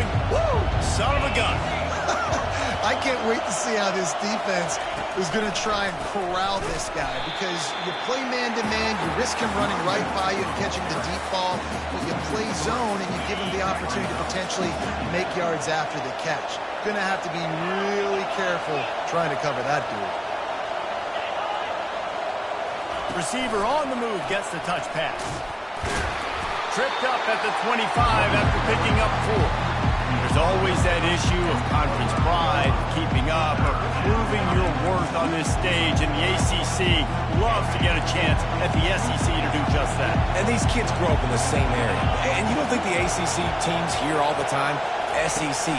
going. Woo! Son of a gun. I can't wait to see how this defense is going to try and corral this guy, because you play man-to-man, you risk him running right by you and catching the deep ball, but you play zone and you give him the opportunity to potentially make yards after the catch. Going to have to be really careful trying to cover that dude. Receiver on the move gets the touch pass. Tripped up at the 25 after picking up 4. There's always that issue of conference pride, keeping up, or proving your worth on this stage, and the ACC loves to get a chance at the SEC to do just that. And these kids grow up in the same area. And you don't think the ACC teams hear all the time, SEC,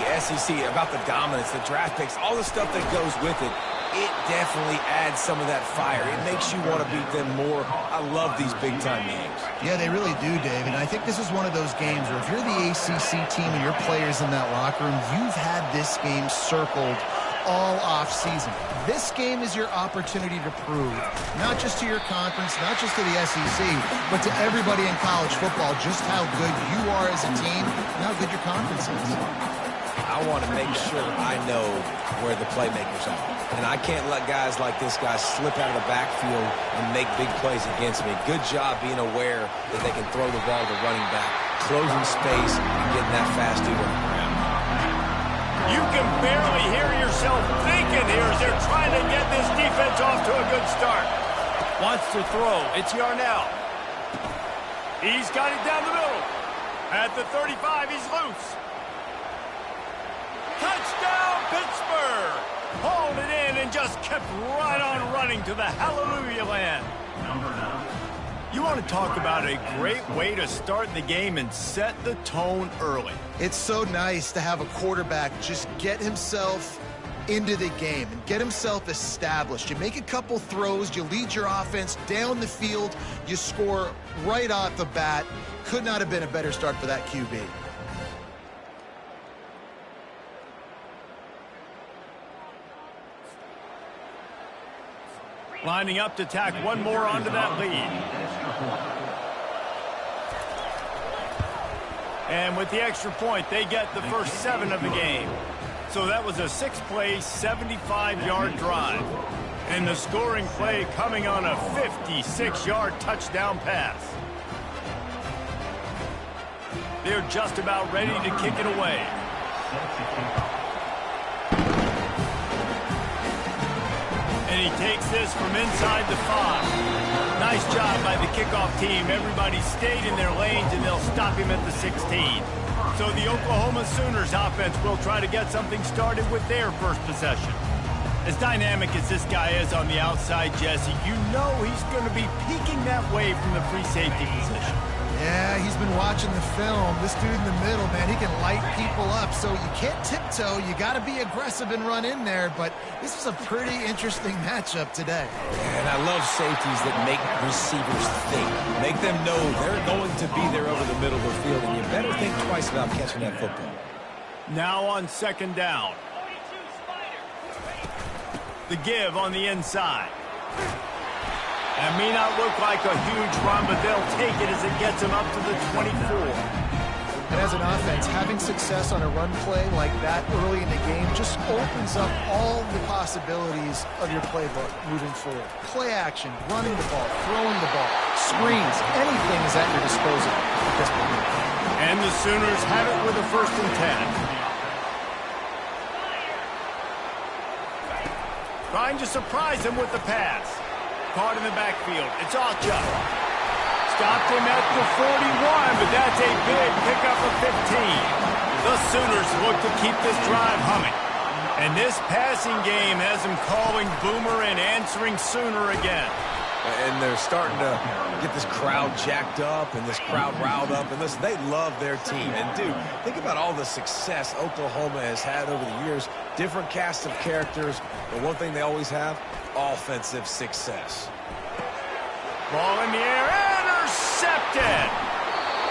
about the dominance, the draft picks, all the stuff that goes with it. It definitely adds some of that fire. It makes you want to beat them more. I love these big-time games. Yeah, they really do, Dave. And I think this is one of those games where if you're the ACC team and your players in that locker room, you've had this game circled all off-season. This game is your opportunity to prove, not just to your conference, not just to the SEC, but to everybody in college football, just how good you are as a team and how good your conference is. I want to make sure I know where the playmakers are. And I can't let guys like this guy slip out of the backfield and make big plays against me. Good job being aware that they can throw the ball to running back, closing space, and getting that fast dude on the ground. You can barely hear yourself thinking here as they're trying to get this defense off to a good start. Wants to throw. It's Yarnell. He's got it down the middle. At the 35, he's loose. Touchdown, Pittsburgh! Hauled it in and just kept right on running to the hallelujah land. You want to talk about a great way to start the game and set the tone early. It's so nice to have a quarterback just get himself into the game and get himself established. You make a couple throws, you lead your offense down the field, you score right off the bat. Could not have been a better start for that QB. Lining up to tack one more onto that lead. And with the extra point, they get the first 7 of the game. So that was a 6-play, 75-yard drive. And the scoring play coming on a 56-yard touchdown pass. They're just about ready to kick it away. And he takes this from inside the 5. Nice job by the kickoff team. Everybody stayed in their lanes, and they'll stop him at the 16. So the Oklahoma Sooners offense will try to get something started with their first possession. As dynamic as this guy is on the outside, Jesse, you know he's going to be peeking that way from the free safety position. Yeah, he's been watching the film. This dude in the middle, man, he can light people up. So you can't tiptoe. You got to be aggressive and run in there. But this is a pretty interesting matchup today. And I love safeties that make receivers think. Make them know they're going to be there over the middle of the field, and you better think twice about catching that football. Now on second down. The give on the inside. That may not look like a huge run, but they'll take it as it gets them up to the 24. And as an offense, having success on a run play like that early in the game just opens up all the possibilities of your playbook moving forward. Play action, running the ball, throwing the ball, screens, anything is at your disposal at this point. And the Sooners have it with a 1st and 10. Trying to surprise him with the pass. Caught in the backfield. It's Alcha. Stopped him at the 41, but that's a big pickup of 15. The Sooners look to keep this drive humming. And this passing game has them calling Boomer and answering Sooner again. And they're starting to get this crowd jacked up and this crowd riled up. And listen, they love their team. And, dude, think about all the success Oklahoma has had over the years. Different casts of characters. But one thing they always have, offensive success. Ball in the air, intercepted!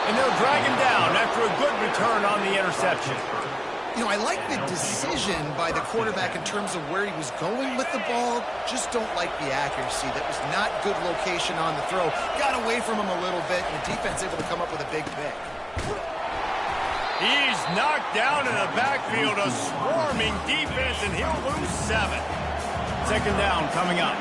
And they'll drag him down after a good return on the interception. You know, I like the decision by the quarterback in terms of where he was going with the ball. Just don't like the accuracy. That was not good location on the throw. Got away from him a little bit, and the defense able to come up with a big pick. He's knocked down in the backfield, a swarming defense, and he'll lose 7. Second down coming up.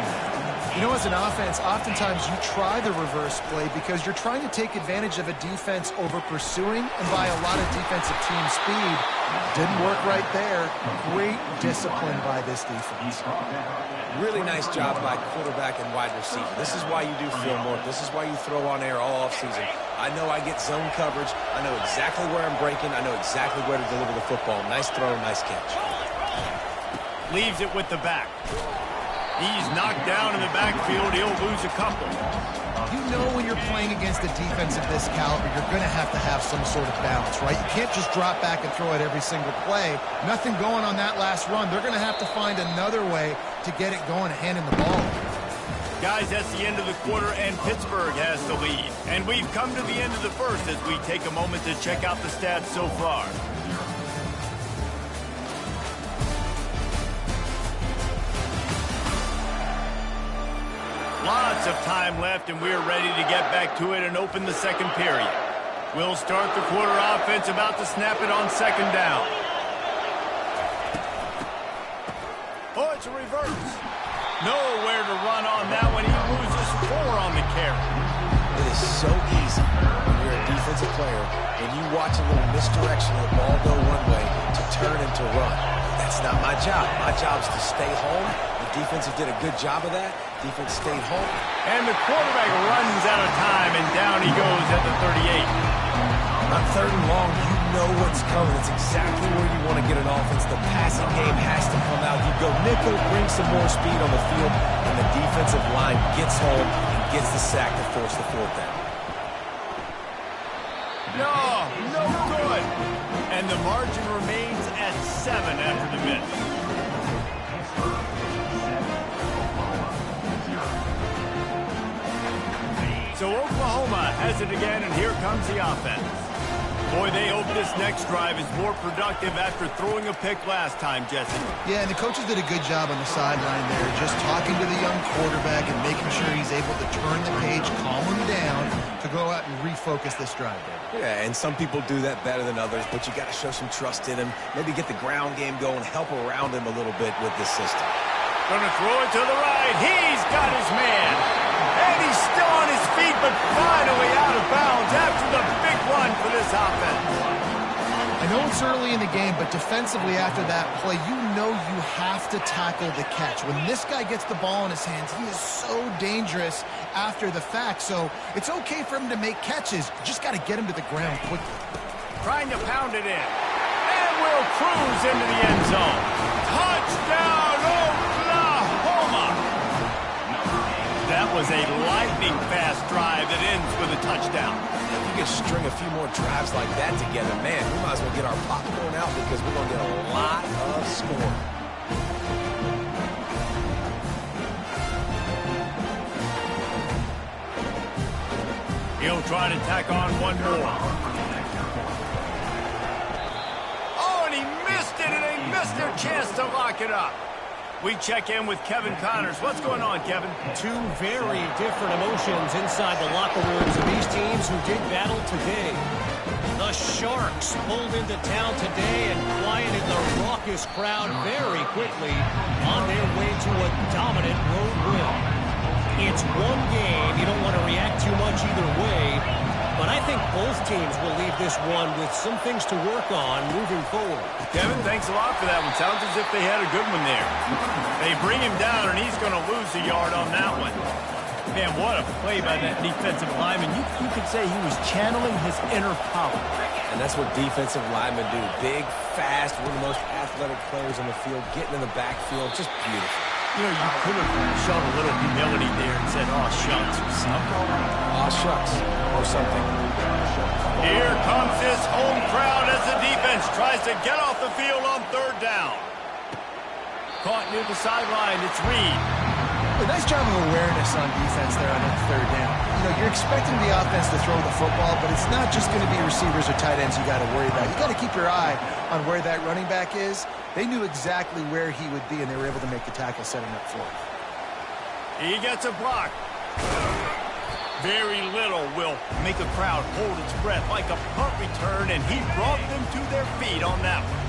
You know, as an offense, oftentimes you try the reverse play because you're trying to take advantage of a defense over pursuing and by a lot of defensive team speed. Didn't work right there. Great discipline by this defense. Really nice job by quarterback and wide receiver. This is why you do film work. This is why you throw on air all offseason. I know I get zone coverage. I know exactly where I'm breaking. I know exactly where to deliver the football. Nice throw, nice catch. Leaves it with the back. He's knocked down in the backfield. He'll lose a couple. You know when you're playing against a defense of this caliber, you're going to have some sort of balance, right? You can't just drop back and throw it every single play. Nothing going on that last run. They're going to have to find another way to get it going and hand in the ball. Guys, that's the end of the quarter, and Pittsburgh has the lead. And we've come to the end of the first as we take a moment to check out the stats so far. Lots of time left, and we're ready to get back to it and open the second period. We'll start the quarter offense, about to snap it on second down. Oh, it's a reverse. Nowhere to run on that one. He loses 4 on the carry. It is so easy when you're a defensive player and you watch a little misdirection of the ball go one way to turn and to run. That's not my job. My job is to stay home. The defensive did a good job of that. Defense stayed home. And the quarterback runs out of time, and down he goes at the 38. On third and long, you know what's coming. It's exactly where you want to get an offense. The passing game has to come out. You go nickel, bring some more speed on the field, and the defensive line gets home and gets the sack to force the 4th down. No good. And the margin remains at 7 after the miss. So Oklahoma has it again, and here comes the offense. Boy, they hope this next drive is more productive after throwing a pick last time, Jesse. Yeah, and the coaches did a good job on the sideline there, just talking to the young quarterback and making sure he's able to turn the page, calm him down, to go out and refocus this drive there. Yeah, and some people do that better than others, but you got to show some trust in him. Maybe get the ground game going, help around him a little bit with this system. Gonna throw it to the right. He's got his man. And he's still on his feet, but finally out of bounds after the big run for this offense. I know it's early in the game, but defensively after that play, you know you have to tackle the catch. When this guy gets the ball in his hands, he is so dangerous after the fact. So it's okay for him to make catches. You just got to get him to the ground quickly. Trying to pound it in. And will cruise into the end zone. Touchdown, Oklahoma! That was a lightning-fast drive that ends with a touchdown. If you could string a few more drives like that together, man, we might as well get our popcorn out because we're going to get a lot of scoring. He'll try to tack on one more. Oh, and he missed it, and they missed their chance to lock it up. We check in with Kevin Connors. What's going on, Kevin? 2 very different emotions inside the locker rooms of these teams who did battle today. The Sharks pulled into town today and quieted the raucous crowd very quickly on their way to a dominant road win. It's one game. You don't want to react too much either way. But I think both teams will leave this one with some things to work on moving forward. Kevin, thanks a lot for that one. Sounds as if they had a good one there. They bring him down, and he's going to lose a yard on that one. Man, what a play by that defensive lineman. You could say he was channeling his inner power. And that's what defensive linemen do. Big, fast, one of the most athletic players on the field, getting in the backfield. Just beautiful. You know, you could have shown a little humility there and said, "Oh, shucks," or something. Aw, shucks, or something. Here comes this home crowd as the defense tries to get off the field on third down. Caught near the sideline, it's Reed. A nice job of awareness on defense there on that third down. You know, you're expecting the offense to throw the football, but it's not just going to be receivers or tight ends you got to worry about. You got to keep your eye on where that running back is. They knew exactly where he would be, and they were able to make the tackle, setting up for him. He gets a block. Very little will make a crowd hold its breath like a punt return, and he brought them to their feet on that one.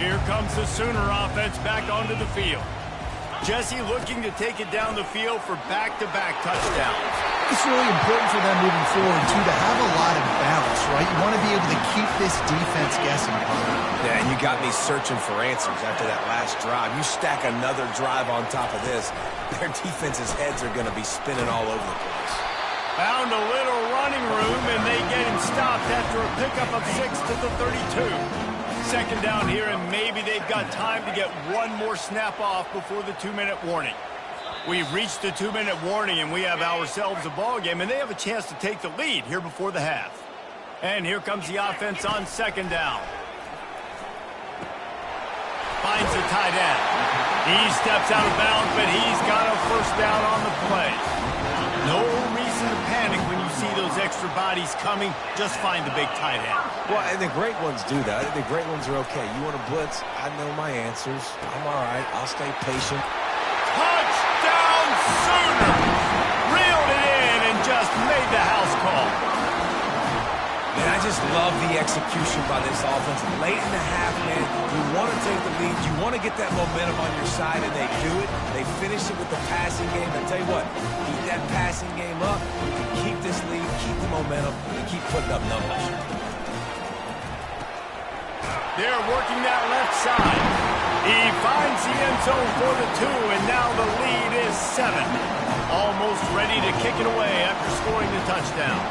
Here comes the Sooner offense back onto the field. Jesse looking to take it down the field for back-to-back touchdowns. It's really important for them moving forward, too, to have a lot of balance, right? You want to be able to keep this defense guessing upon it. Yeah, and you got me searching for answers after that last drive. You stack another drive on top of this, their defense's heads are going to be spinning all over the place. Found a little running room, and they get him stopped after a pickup of 6 to the 32. Second down here, and maybe they've got time to get one more snap off before the 2-minute warning. We've reached the 2-minute warning, and we have ourselves a ball game, and they have a chance to take the lead here before the half. And here comes the offense on second down. Finds the tight end. He steps out of bounds, but he's got a first down on the play. No reason to panic when you see those extra bodies coming. Just find the big tight end. Well, and the great ones do that. The great ones are okay. You want to blitz? I know my answers. I'm all right. I'll stay patient. Touchdown Sooners! Reeled it in and just made the house call. Man, I just love the execution by this offense. Late in the half, man, you want to take the lead. You want to get that momentum on your side, and they do it. They finish it with the passing game. I tell you what, keep that passing game up. You can keep this lead, keep the momentum, and keep putting up numbers. They're working that left side. He finds the end zone for the 2, and now the lead is 7. Almost ready to kick it away after scoring the touchdown.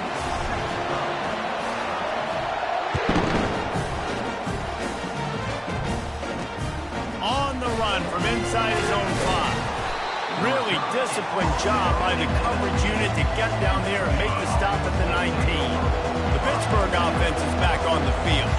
On the run from inside his own 5. Really disciplined job by the coverage unit to get down there and make the stop at the 19. The Pittsburgh offense is back on the field.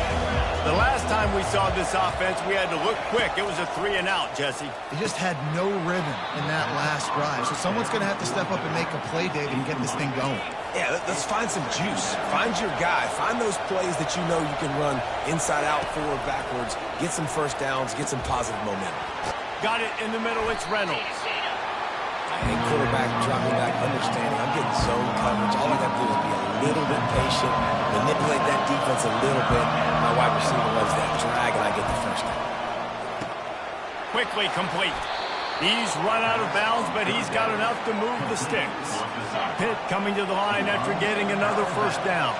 The last time we saw this offense, we had to look quick. It was a 3-and-out, Jesse. They just had no rhythm in that last drive. So someone's going to have to step up and make a play, David, and get this thing going. Yeah, let's find some juice. Find your guy. Find those plays that you know you can run inside out, forward, backwards. Get some first downs. Get some positive momentum. Got it in the middle. It's Reynolds. And quarterback dropping back, understanding I'm getting zone coverage. All I got to do is be a little bit patient, manipulate that defense a little bit. My wide receiver loves that drag, and I get the first down. Quickly complete. He's run out of bounds, but he's got enough to move the sticks. Pitt coming to the line after getting another first down.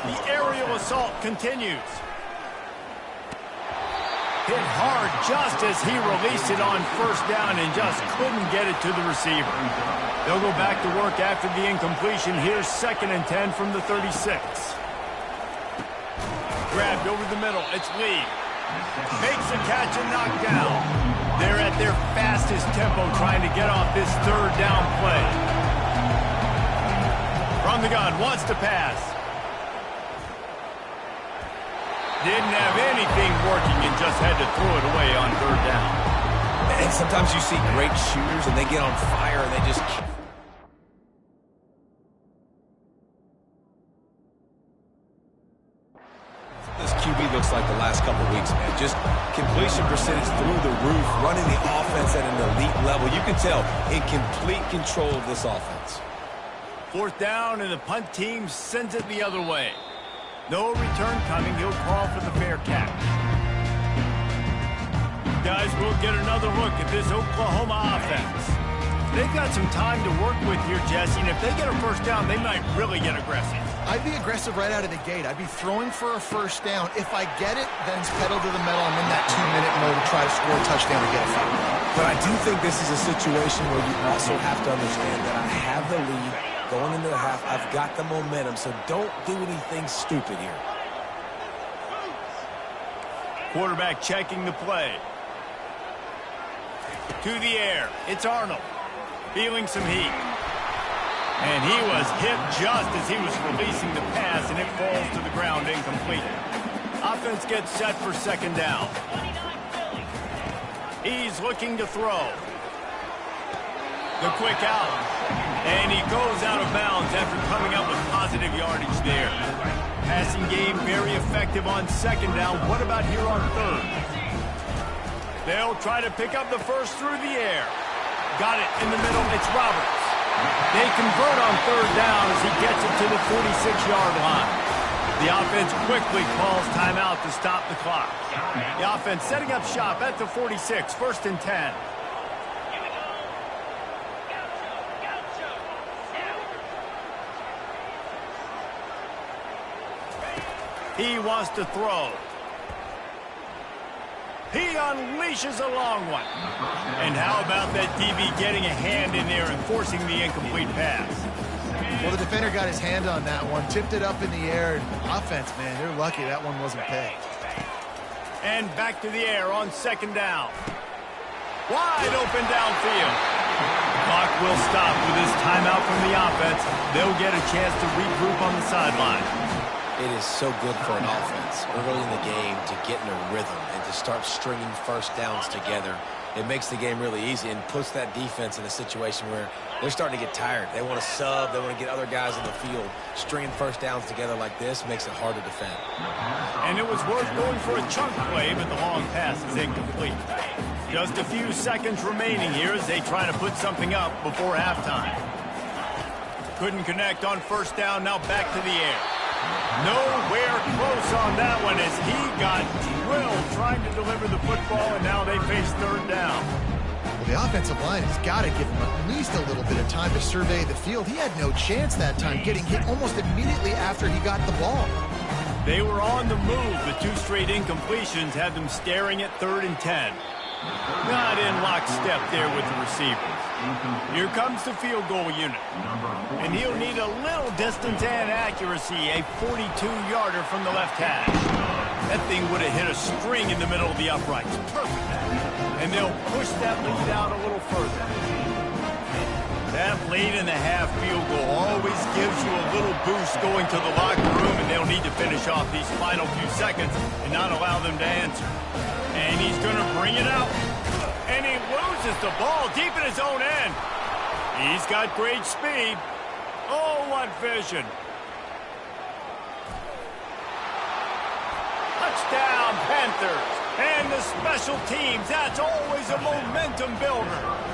The aerial assault continues. Hit hard just as he released it on first down and just couldn't get it to the receiver. They'll go back to work after the incompletion. Here's 2nd and 10 from the 36. Grabbed over the middle. It's Lee. Makes a catch and knocked down. They're at their fastest tempo trying to get off this 3rd down play. From the gun, wants to pass. Didn't have anything working and just had to throw it away on 3rd down. And sometimes you see great shooters and they get on fire and they just... This QB looks like the last couple of weeks, man. Just completion percentage through the roof, running the offense at an elite level. You can tell in complete control of this offense. 4th down, and the punt team sends it the other way. No return coming. He'll call for the fair catch. Guys, we'll get another look at this Oklahoma offense. They've got some time to work with here, Jesse, and if they get a first down, they might really get aggressive. I'd be aggressive right out of the gate. I'd be throwing for a first down. If I get it, then it's pedal to the metal. I'm in that 2-minute mode to try to score a touchdown or get a field goal. But I do think this is a situation where you also have to understand that I have the lead. Going into the half, I've got the momentum, so don't do anything stupid here. Quarterback checking the play. To the air. It's Arnold. Feeling some heat. And he was hit just as he was releasing the pass, and it falls to the ground incomplete. Offense gets set for 2nd down. He's looking to throw. The quick out. And he goes out of bounds after coming up with positive yardage there. Passing game very effective on 2nd down. What about here on 3rd? They'll try to pick up the first through the air. Got it in the middle. It's Roberts. They convert on third down as he gets it to the 46-yard line. The offense quickly calls timeout to stop the clock. The offense setting up shop at the 46, 1st and 10. He wants to throw. He unleashes a long one. And how about that DB getting a hand in there and forcing the incomplete pass? Well, the defender got his hand on that one, tipped it up in the air. Offense, man, they're lucky that one wasn't picked. And back to the air on 2nd down. Wide open downfield. Clock will stop with this timeout from the offense. They'll get a chance to regroup on the sideline. It is so good for an offense early in the game to get in a rhythm and to start stringing first downs together. It makes the game really easy and puts that defense in a situation where they're starting to get tired. They want to sub. They want to get other guys in the field. Stringing first downs together like this makes it hard to defend. And it was worth going for a chunk play, but the long pass is incomplete. Just a few seconds remaining here as they try to put something up before halftime. Couldn't connect on 1st down. Now back to the air. Nowhere close on that one as he got drilled trying to deliver the football, and now they face 3rd down. Well, the offensive line has got to give him at least a little bit of time to survey the field. He had no chance that time, getting hit almost immediately after he got the ball. They were on the move. The 2 straight incompletions had them staring at 3rd and 10. Not in lockstep there with the receivers. Here comes the field goal unit. And he'll need a little distance and accuracy, a 42-yarder from the left hash. That thing would have hit a string in the middle of the uprights. Perfect. And they'll push that lead out a little further. That late in the half field goal always gives you a little boost going to the locker room, and they'll need to finish off these final few seconds and not allow them to answer. And he's going to bring it out. And he loses the ball deep in his own end. He's got great speed. Oh, what vision. Touchdown, Panthers. And the special teams, that's always a momentum builder.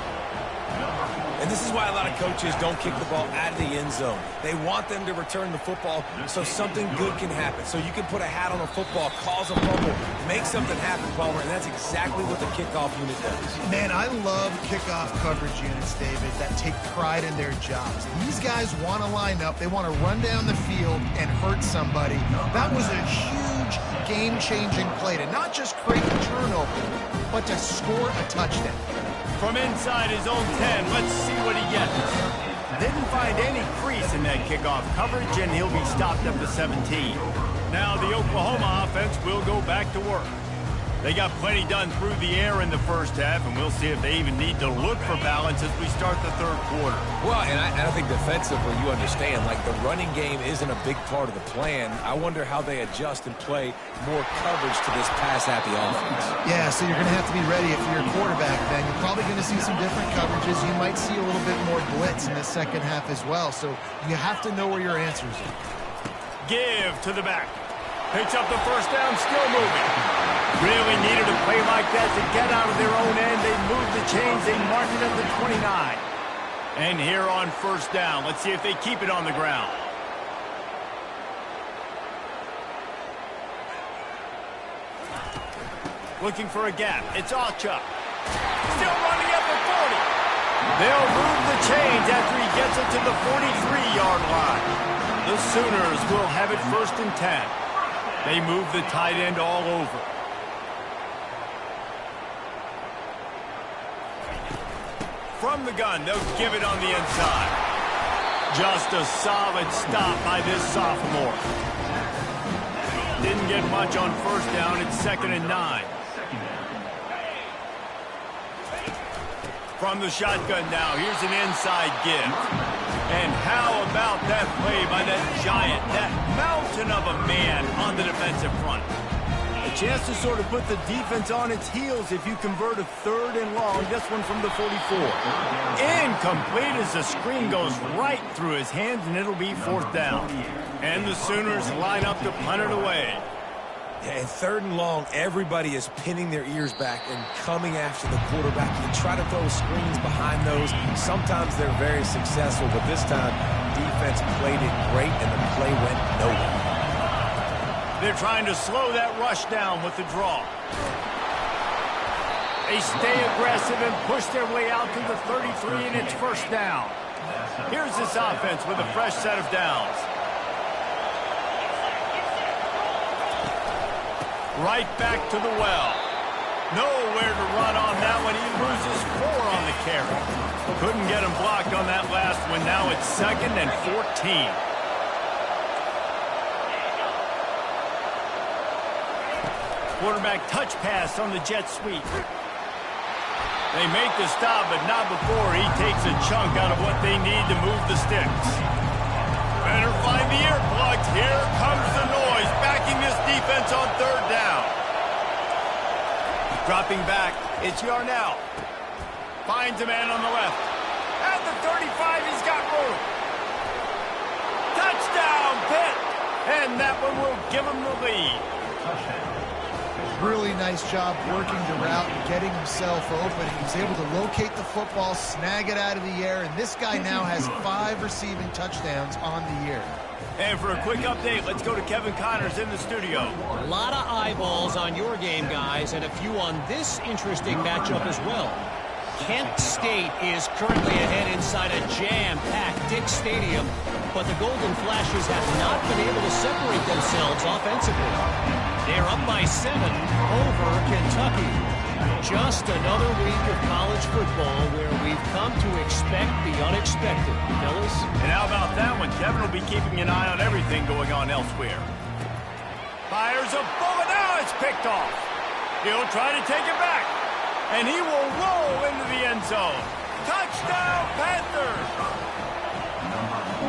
And this is why a lot of coaches don't kick the ball out of the end zone. They want them to return the football so something good can happen. So you can put a hat on a football, cause a fumble, make something happen, Palmer, and that's exactly what the kickoff unit does. Man, I love kickoff coverage units, David, that take pride in their jobs. These guys want to line up. They want to run down the field and hurt somebody. That was a huge game-changing play to not just create a turnover, but to score a touchdown. From inside his own 10, let's see what he gets. Didn't find any crease in that kickoff coverage, and he'll be stopped at the 17. Now the Oklahoma offense will go back to work. They got plenty done through the air in the first half, and we'll see if they even need to look for balance as we start the 3rd quarter. Well, and I think defensively, you understand, like the running game isn't a big part of the plan. I wonder how they adjust and play more coverage to this pass-happy offense. Yeah, so you're going to have to be ready if you're a quarterback, then. You're probably going to see some different coverages. You might see a little bit more blitz in the 2nd half as well, so you have to know where your answers are. Give to the back. Picks up the 1st down, still moving. Really needed a play like that to get out of their own end. They moved the chains. They marked it at the 29. And here on 1st down, let's see if they keep it on the ground. Looking for a gap. It's Alchuk. Still running at the 40. They'll move the chains after he gets it to the 43-yard line. The Sooners will have it 1st and 10. They move the tight end all over. From the gun, they'll give it on the inside. Just a solid stop by this sophomore. Didn't get much on 1st down. It's 2nd and 9. From the shotgun now, here's an inside give. And how about that play by that giant, that mountain of a man on the defensive front? A chance to sort of put the defense on its heels if you convert a 3rd and long. This one from the 44. Incomplete as the screen goes right through his hands, and it'll be 4th down. And the Sooners line up to punt it away. Yeah, and 3rd and long, everybody is pinning their ears back and coming after the quarterback. You try to throw screens behind those. Sometimes they're very successful, but this time, defense played it great, and the play went nowhere. They're trying to slow that rush down with the draw. They stay aggressive and push their way out to the 33, and it's 1st down. Here's this offense with a fresh set of downs. Right back to the well. Nowhere to run on that one. He loses 4 on the carry. Couldn't get him blocked on that last one. Now it's 2nd and 14. Quarterback touch pass on the jet sweep. They make the stop, but not before he takes a chunk out of what they need to move the sticks. Better find the earplugs. Here comes the noise, backing this defense on 3rd down. Dropping back, it's Yarnell. Finds a man on the left. At the 35, he's got room. Touchdown, Pitt! And that one will give him the lead. Really nice job working the route and getting himself open. He was able to locate the football, snag it out of the air, and this guy now has 5 receiving touchdowns on the year. And for a quick update, let's go to Kevin Connors in the studio. A lot of eyeballs on your game, guys, and a few on this interesting matchup as well. Kent State is currently ahead inside a jam-packed Dick Stadium, but the Golden Flashes have not been able to separate themselves offensively. They're up by 7 over Kentucky. Just another week of college football where we've come to expect the unexpected, fellas. And how about that one? Kevin will be keeping an eye on everything going on elsewhere. Fires a bullet. Now it's picked off. He'll try to take it back. And he will roll into the end zone. Touchdown, Panthers!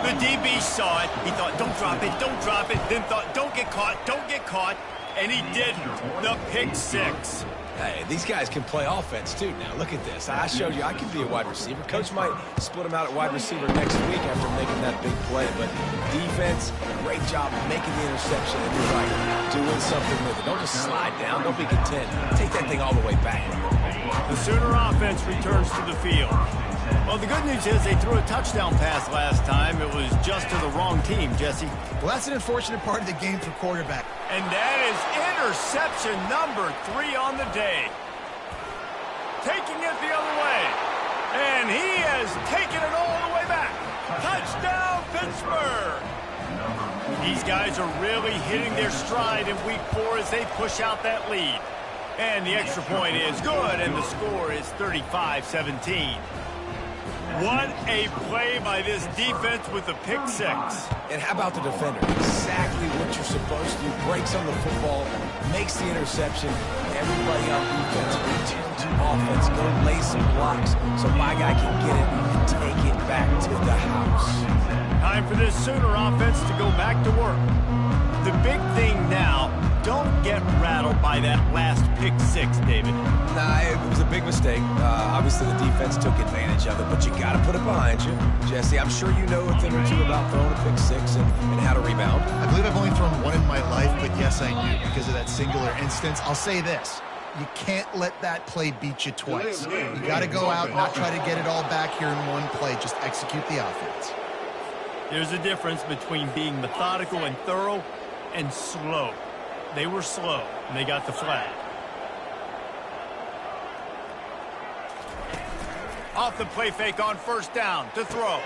The DB saw it. He thought, don't drop it, don't drop it. Then thought, don't get caught, don't get caught. And he didn't. The pick 6. Hey, these guys can play offense, too. Now, look at this. I showed you I can be a wide receiver. Coach might split him out at wide receiver next week after making that big play. But defense, great job making the interception. And you're right, doing something with it. Don't just slide down. Don't be content. Take that thing all the way back. The Sooner offense returns to the field. Well, the good news is they threw a touchdown pass last time. It was just to the wrong team, Jesse. Well, that's an unfortunate part of the game for quarterback. And that is interception number 3 on the day. Taking it the other way. And he has taken it all the way back. Touchdown, Pittsburgh! These guys are really hitting their stride in week 4 as they push out that lead. And the extra point is good, and the score is 35-17. What a play by this defense with the pick 6. And how about the defender? Exactly what you're supposed to do. Breaks on the football, makes the interception. Everybody on defense return to offense. Go lay some blocks so my guy can get it and take it back to the house. Time for this Sooner offense to go back to work. The big thing now, don't get rattled by that last pick 6, David. Nah, it was a big mistake. Obviously, the defense took advantage of it, but you got to put it behind you. Jesse, I'm sure you know a thing or two about throwing a pick 6 and how to rebound. I believe I've only thrown 1 in my life, but yes, I do because of that singular instance. I'll say this. You can't let that play beat you twice. You got to go out and not try to get it all back here in one play. Just execute the offense. There's a difference between being methodical and thorough and slow. They were slow, and they got the flag. Off the play fake on 1st down to throw.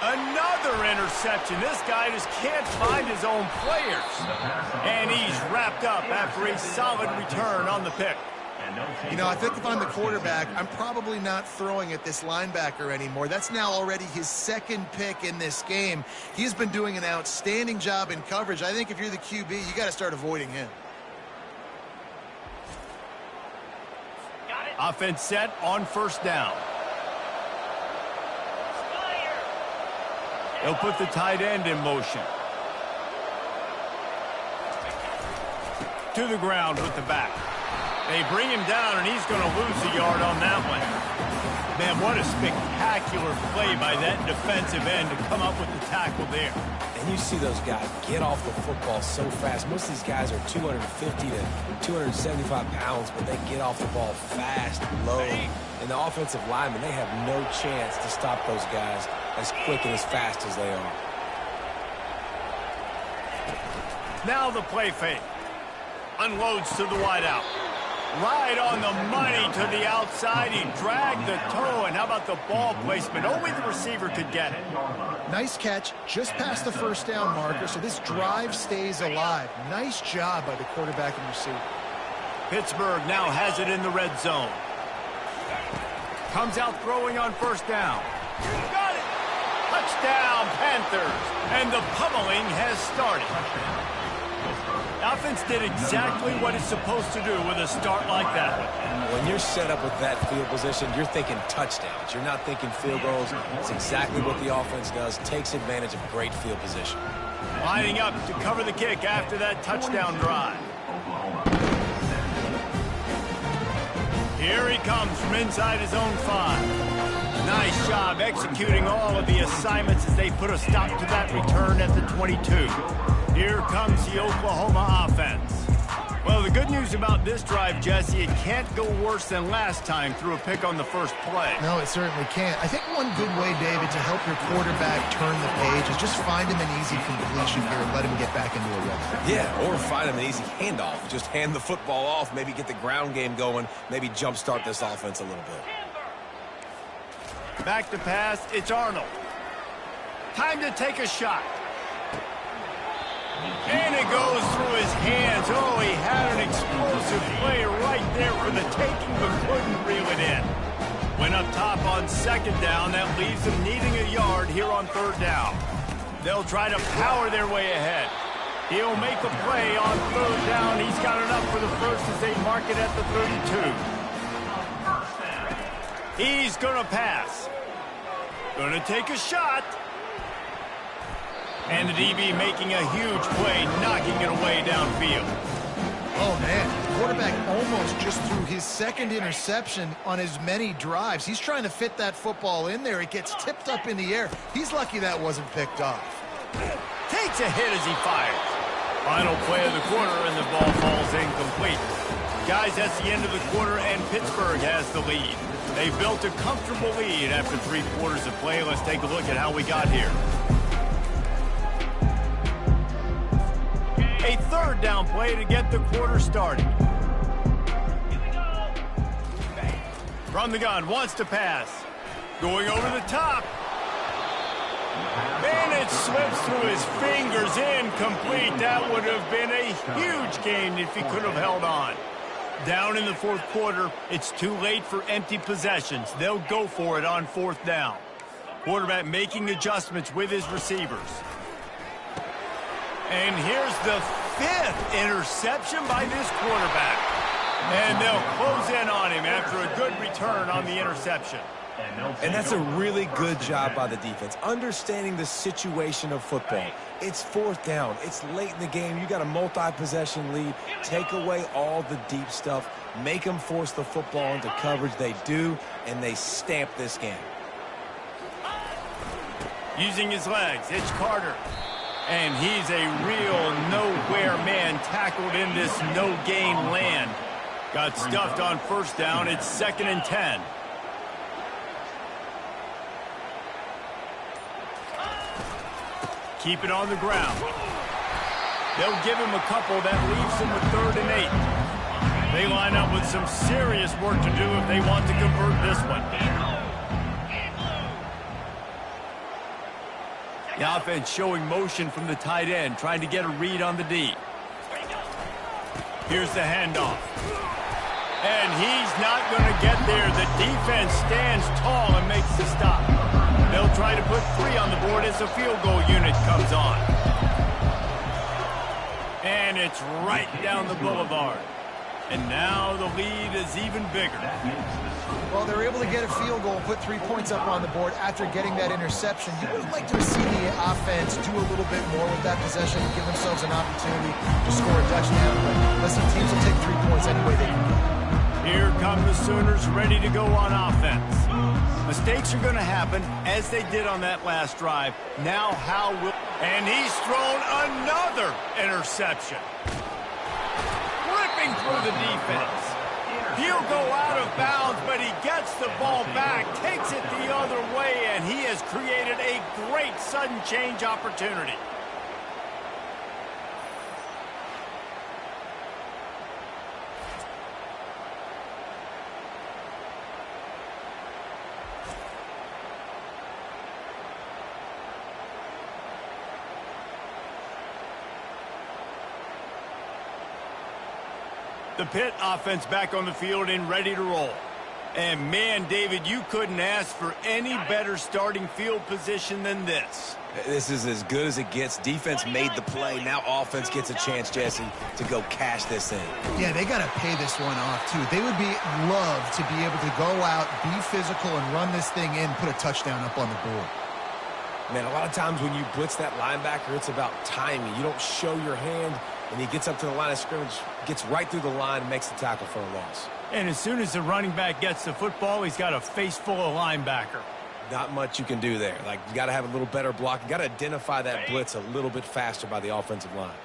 Another interception. This guy just can't find his own players. And he's wrapped up after a solid return on the pick. You know, I think if I'm the quarterback, I'm probably not throwing at this linebacker anymore. That's now already his 2nd pick in this game. He's been doing an outstanding job in coverage. I think if you're the QB, you got to start avoiding him. Offense set on 1st down. They'll put the tight end in motion. To the ground with the back. They bring him down, and he's going to lose a yard on that one. Man, what a spectacular play by that defensive end to come up with the tackle there. And you see those guys get off the football so fast. Most of these guys are 250 to 275 pounds, but they get off the ball fast, low. And the offensive linemen, they have no chance to stop those guys as quick and as fast as they are. Now the play fake. Unloads to the wideout. Right on the money to the outside. He dragged the toe, and how about the ball placement? Only the receiver could get it. Nice catch, just past the first down marker, so this drive stays alive. Nice job by the quarterback and receiver. Pittsburgh now has it in the red zone. Comes out throwing on first down. Got it! Touchdown, Panthers! And the pummeling has started. Offense did exactly what it's supposed to do with a start like that. When you're set up with that field position, you're thinking touchdowns. You're not thinking field goals. It's exactly what the offense does. Takes advantage of great field position. Lining up to cover the kick after that touchdown drive. Here he comes from inside his own 5. Nice job executing all of the assignments as they put a stop to that return at the 22. Here comes the Oklahoma offense. Well, the good news about this drive, Jesse, it can't go worse than last time through a pick on the first play. No, it certainly can't. I think one good way, David, to help your quarterback turn the page is just find him an easy completion here and let him get back into a rhythm. Yeah, or find him an easy handoff. Just hand the football off, maybe get the ground game going, maybe jumpstart this offense a little bit. Back to pass, it's Arnold. Time to take a shot. And it goes through his hands. Oh, he had an explosive play right there for the taking, but couldn't reel it in. Went up top on second down. That leaves them needing a yard here on third down. They'll try to power their way ahead. He'll make a play on third down. He's got enough for the first as they mark it at the 32. He's going to pass. Going to take a shot. And the DB making a huge play, knocking it away downfield. Oh, man. The quarterback almost just threw his second interception on as many drives. He's trying to fit that football in there. It gets tipped up in the air. He's lucky that wasn't picked off. Takes a hit as he fires. Final play of the quarter, and the ball falls incomplete. Guys, that's the end of the quarter, and Pittsburgh has the lead. They built a comfortable lead after 3 quarters of play. Let's take a look at how we got here. A third down play to get the quarter started. From the gun, wants to pass. Going over the top. And it slips through his fingers, incomplete. That would have been a huge gain if he could have held on. Down in the fourth quarter, it's too late for empty possessions. They'll go for it on fourth down. Quarterback making adjustments with his receivers. And here's the 5th interception by this quarterback. And they'll close in on him after a good return on the interception. And that's a really good job by the defense, understanding the situation of football. It's fourth down. It's late in the game. You got a multi-possession lead. Take away all the deep stuff. Make them force the football into coverage. They do, and they stamp this game. Using his legs, it's Carter. And he's a real nowhere man tackled in this no-gain land. Got stuffed on first down. It's 2nd and 10. Keep it on the ground. They'll give him a couple. That leaves him with 3rd and 8. They line up with some serious work to do if they want to convert this one. The offense showing motion from the tight end, trying to get a read on the D. Here's the handoff. And he's not going to get there. The defense stands tall and makes the stop. They'll try to put 3 on the board as the field goal unit comes on. And it's right down the boulevard. And now the lead is even bigger. Well, they're able to get a field goal, put 3 points up on the board after getting that interception. You would like to see the offense do a little bit more with that possession and give themselves an opportunity to score a touchdown. But listen, teams will take 3 points any way they can get. Here come the Sooners ready to go on offense. Mistakes are going to happen, as they did on that last drive. Now how will... And he's thrown another interception. Ripping through the defense. He'll go out of bounds, but he gets the ball back, takes it the other way, and he has created a great sudden change opportunity. The Pitt offense back on the field and ready to roll. And man, David, you couldn't ask for any better starting field position than this. This is as good as it gets. Defense made the play. Now offense gets a chance, Jesse, to go cash this in. Yeah, they got to pay this one off, too. They would love to be able to go out, be physical, and run this thing in, put a touchdown up on the board. Man, a lot of times when you blitz that linebacker, it's about timing. You don't show your hand, and he gets up to the line of scrimmage, gets right through the line, and makes the tackle for a loss. And as soon as the running back gets the football, he's got a face full of linebacker. Not much you can do there. Like, you got to have a little better block. You got to identify that blitz a little bit faster by the offensive line.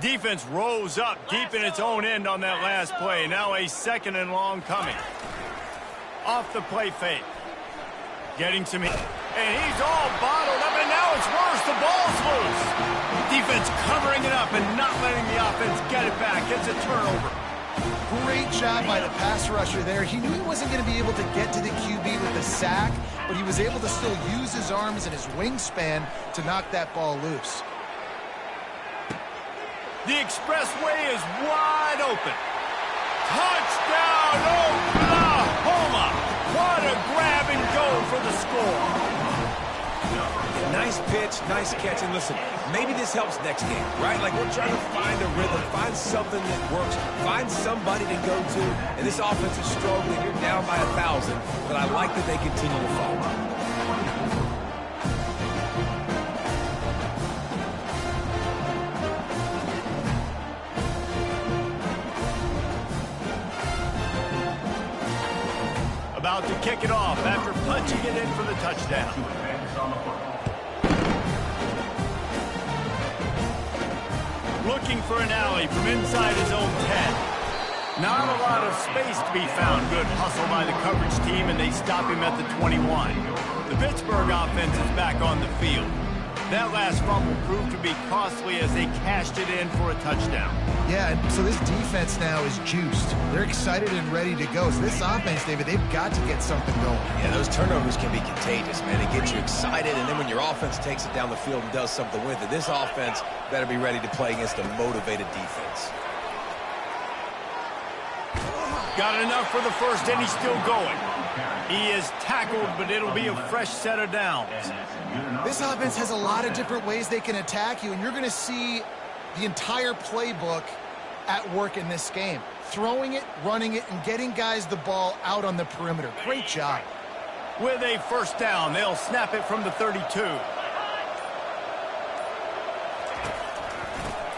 Defense rose up deep in its own end on that last play. Now a 2nd and long coming. Off the play fake. Getting some... And he's all bottled up, and now it's worse. The ball's loose. Defense covering it up and not letting the offense get it back. It's a turnover. Great job by the pass rusher there. He knew he wasn't going to be able to get to the QB with the sack, but he was able to still use his arms and his wingspan to knock that ball loose. The expressway is wide open. Touchdown, Oklahoma! What a grab and go for the score. Nice pitch, nice catch, and listen, maybe this helps next game, right? Like, we're trying to find a rhythm, find something that works, find somebody to go to, and this offense is struggling. You're down by 1,000, but I like that they continue to follow. About to kick it off after punching it in for the touchdown. Looking for an alley from inside his own 10. Not a lot of space to be found. Good hustle by the coverage team, and they stop him at the 21. The Pittsburgh offense is back on the field. That last fumble proved to be costly as they cashed it in for a touchdown. Yeah, and so this defense now is juiced. They're excited and ready to go. So this offense, David, they've got to get something going. Yeah, those turnovers can be contagious, man. It gets you excited, and then when your offense takes it down the field and does something with it, this offense better be ready to play against a motivated defense. Got enough for the first, and he's still going. He is tackled, but it'll be a fresh set of downs. This offense has a lot of different ways they can attack you, and you're going to see the entire playbook at work in this game. Throwing it, running it, and getting guys the ball out on the perimeter. Great job. With a first down, they'll snap it from the 32.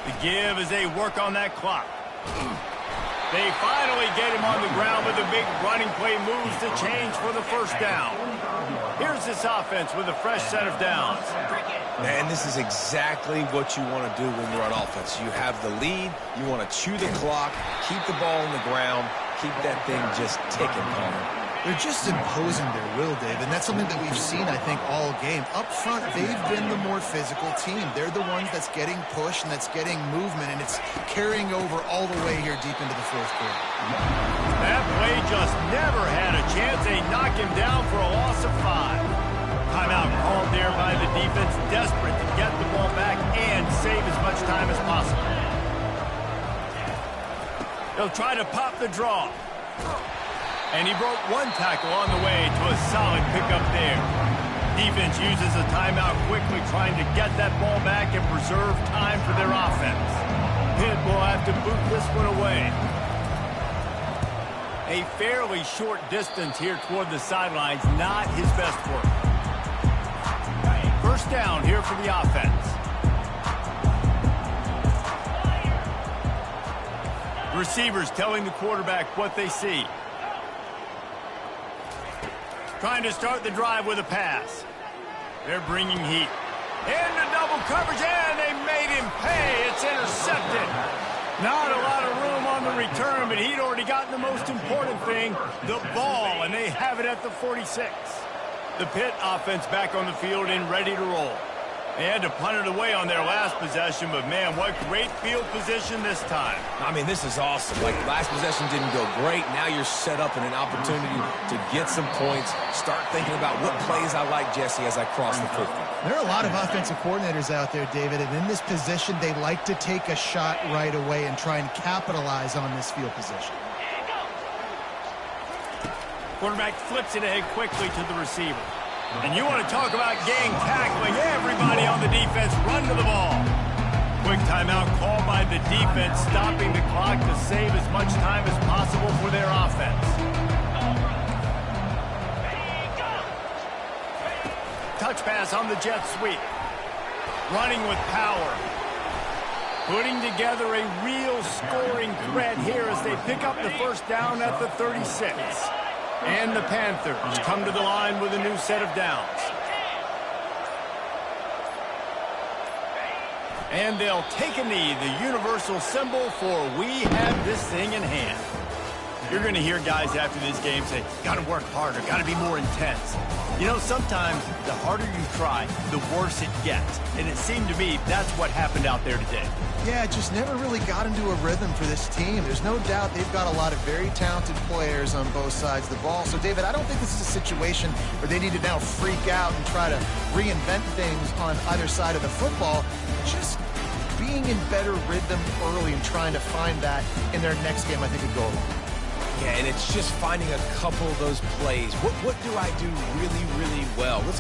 The give as they work on that clock. They finally get him on the ground with a big running play moves the change for the first down. Here's this offense with a fresh set of downs. Man, this is exactly what you want to do when you're on offense. You have the lead, you want to chew the clock, keep the ball on the ground, keep that thing just ticking, Palmer. They're just imposing their will, Dave, and that's something that we've seen, I think, all game. Up front, they've been the more physical team. They're the ones that's getting pushed and that's getting movement, and it's carrying over all the way here deep into the fourth quarter. That play just never had a chance. They knock him down for a loss of 5. Timeout called there by the defense, desperate to get the ball back and save as much time as possible. They'll try to pop the draw. And he broke one tackle on the way to a solid pickup there. Defense uses a timeout quickly, trying to get that ball back and preserve time for their offense. Pitt will have to boot this one away. A fairly short distance here toward the sidelines, not his best work. First down here for the offense. Receivers telling the quarterback what they see. Trying to start the drive with a pass. They're bringing heat. Into double coverage, and they made him pay. It's intercepted. Not a lot of room on the return, but he'd already gotten the most important thing, the ball, and they have it at the 46. The Pitt offense back on the field and ready to roll. They had to punt it away on their last possession, but, man, what great field position this time. I mean, this is awesome. Like, last possession didn't go great. Now you're set up in an opportunity to get some points. Start thinking about what plays I like, Jesse, as I cross the 50. There are a lot of offensive coordinators out there, David, and in this position, they like to take a shot right away and try and capitalize on this field position. Quarterback flips it ahead quickly to the receiver. And you want to talk about gang tackling. Everybody on the defense run to the ball. Quick timeout called by the defense, stopping the clock to save as much time as possible for their offense. Touch pass on the jet sweep. Running with power. Putting together a real scoring threat here as they pick up the first down at the 36. And the Panthers come to the line with a new set of downs. And they'll take a knee, the universal symbol for we have this thing in hand. You're going to hear guys after this game say, got to work harder, got to be more intense. You know, sometimes the harder you try, the worse it gets. And it seemed to me that's what happened out there today. Yeah, it just never really got into a rhythm for this team. There's no doubt they've got a lot of very talented players on both sides of the ball. So, David, I don't think this is a situation where they need to now freak out and try to reinvent things on either side of the football. Just being in better rhythm early and trying to find that in their next game, I think would go a long way. Yeah, and it's just finding a couple of those plays. What do I do really, really well? Let's